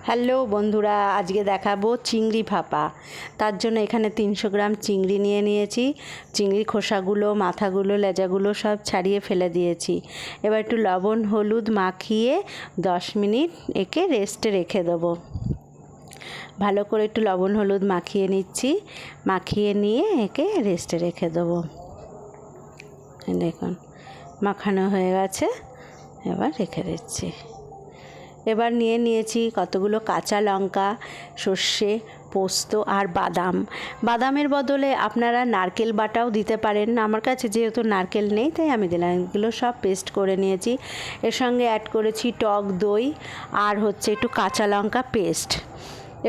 Hello বন্ধুরা, আজকে দেখাবো চিংড়ি ভাপা। তার জন্য এখানে 300 গ্রাম চিংড়ি নিয়ে নিয়েছি। চিংড়ির খোসাগুলো, মাথাগুলো, লেজাগুলো সব ছাড়িয়ে ফেলে দিয়েছি। এবার একটু লবণ হলুদ মাখিয়ে 10 মিনিট একে রেস্টে রেখে দেবো। ভালো করে একটু লবণ হলুদ মাখিয়ে নিচ্ছি। মাখিয়ে নিয়ে একে রেস্টে রেখে দেবো। দেখুন মাখানো হয়ে গেছে, এবার রেখে দিচ্ছি। এবার নিয়েছি কতগুলো কাঁচা লঙ্কা, সর্ষে, পোস্ত আর বাদামের বদলে আপনারা নারকেল বাটাও দিতে পারেন। আমার কাছে যেহেতু নারকেল নেই তাই আমি দিলাম। এগুলো সব পেস্ট করে নিয়েছি। এর সঙ্গে অ্যাড করেছি টক দই আর একটু কাঁচা লঙ্কা পেস্ট।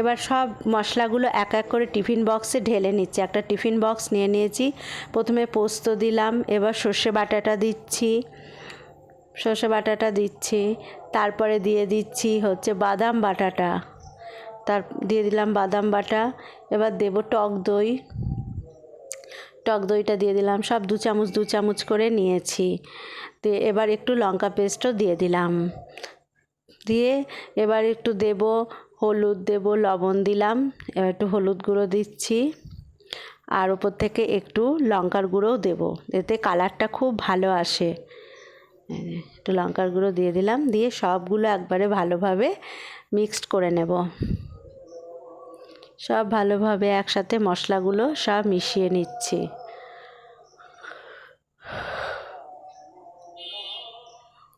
এবার সব মশলাগুলো এক এক করে টিফিন বক্সে ঢেলে নিচ্ছি। একটা টিফিন বক্স নিয়ে নিয়েছি। প্রথমে পোস্ত দিলাম, এবার সর্ষে বাটাটা দিচ্ছি, তারপরে দিয়ে দিচ্ছি বাদাম বাটাটা, দিয়ে দিলাম বাদাম বাটা। এবার দেব টক দইটা দিয়ে দিলাম। সব দু চামচ করে নিয়েছি। এবার একটু লঙ্কা পেস্টও দিয়ে দিলাম। দিয়ে এবার একটু দেব হলুদ, লবণ দিলাম। এবার একটু হলুদ গুঁড়ো দিচ্ছি আর ওপর থেকে একটু লঙ্কার গুঁড়োও দেব, এতে কালারটা খুব ভালো আসে। একটু লঙ্কার গুঁড়ো দিয়ে দিলাম। দিয়ে সবগুলো একবারে ভালোভাবে মিক্সড করে নেব। সব ভালোভাবে একসাথে মশলাগুলো সব মিশিয়ে নিচ্ছি।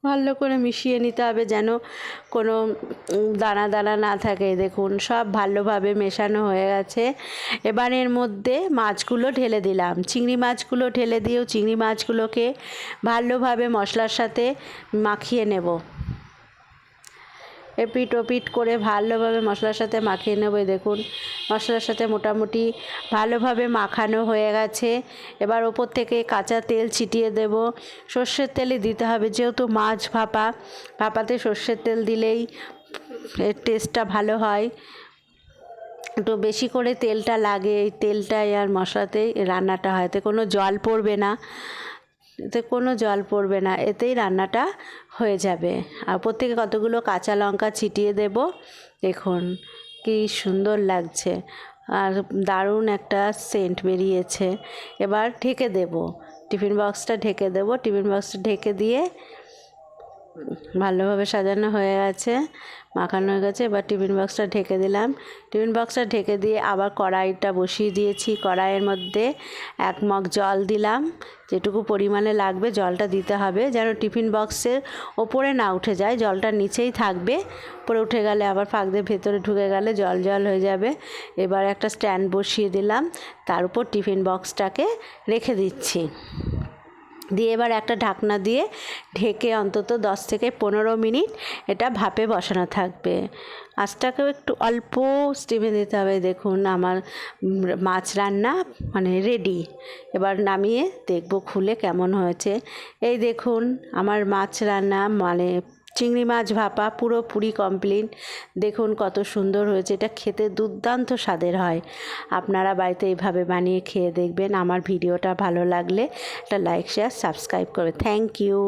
ভালো করে মিশিয়ে নিতে হবে যেন কোনো দানা না থাকে। দেখুন সব ভালোভাবে মেশানো হয়ে গেছে। এবার এর মধ্যে মাছগুলো ঢেলে দিলাম। চিংড়ি মাছগুলো ঢেলে দিয়েও চিংড়ি মাছগুলোকে ভালোভাবে মশলার সাথে মাখিয়ে নেব। এপিট ওপিট করে ভালোভাবে মশলার সাথে মাখিয়ে নেব। দেখুন মশলার সাথে মোটামুটি ভালোভাবে মাখানো হয়ে গেছে। এবার ওপর থেকে কাঁচা তেল ছিটিয়ে দেব। সর্ষের তেলই দিতে হবে, যেহেতু মাছ ভাপাতে সর্ষের তেল দিলেই এর টেস্টটা ভালো হয়। একটু বেশি করে তেলটা লাগে, এই তেলটাই আর মশলাতেই রান্নাটা হয়। এতে কোনো জল পড়বে না, এতেই রান্নাটা হয়ে যাবে। আর প্রত্যেকে কতগুলো কাঁচা লঙ্কা ছিটিয়ে দেব। দেখুন কি সুন্দর লাগছে আর দারুণ একটা সেন্ট বেরিয়েছে। এবার ঢেকে দেব, টিফিন বক্সটা ঢেকে দিয়ে ভালোভাবে সাজানো হয়ে গেছে, মাখানো হয়ে গেছে। এবার টিফিন বক্সটা ঢেকে দিলাম। টিফিন বক্সটা ঢেকে দিয়ে আবার কড়াইটা বসিয়ে দিয়েছি। কড়াইয়ের মধ্যে 1 মগ জল দিলাম। যেটুকু পরিমাণে লাগবে জলটা দিতে হবে, যেন টিফিন বক্সের ওপরে না উঠে যায়, জলটা নিচেই থাকবে। উপরে উঠে গেলে আবার ফাঁক দিয়ে ভেতরে ঢুকে গেলে জল হয়ে যাবে। এবার একটা স্ট্যান্ড বসিয়ে দিলাম, তার উপর টিফিন বক্সটাকে রেখে দিচ্ছি। দিয়ে এবার একটা ঢাকনা দিয়ে ঢেকে অন্তত 10 থেকে 15 মিনিট এটা ভাপে বসানো থাকবে। আঁচটাকেও একটু অল্প স্টিমে দিতে হবে। দেখুন আমার মাছ রান্না রেডি। এবার নামিয়ে দেখব খুলে কেমন হয়েছে। এই দেখুন আমার মাছ রান্না চিংড়ি মাছ ভাপা পুরোপুরি কমপ্লিট। দেখুন কত সুন্দর হয়েছে। এটা খেতে দুর্দান্ত স্বাদের হয়। আপনারা বাড়িতে এইভাবে বানিয়ে খেয়ে দেখবেন। আমার ভিডিওটা ভালো লাগলে একটা লাইক শেয়ার সাবস্ক্রাইব করবে। Thank you.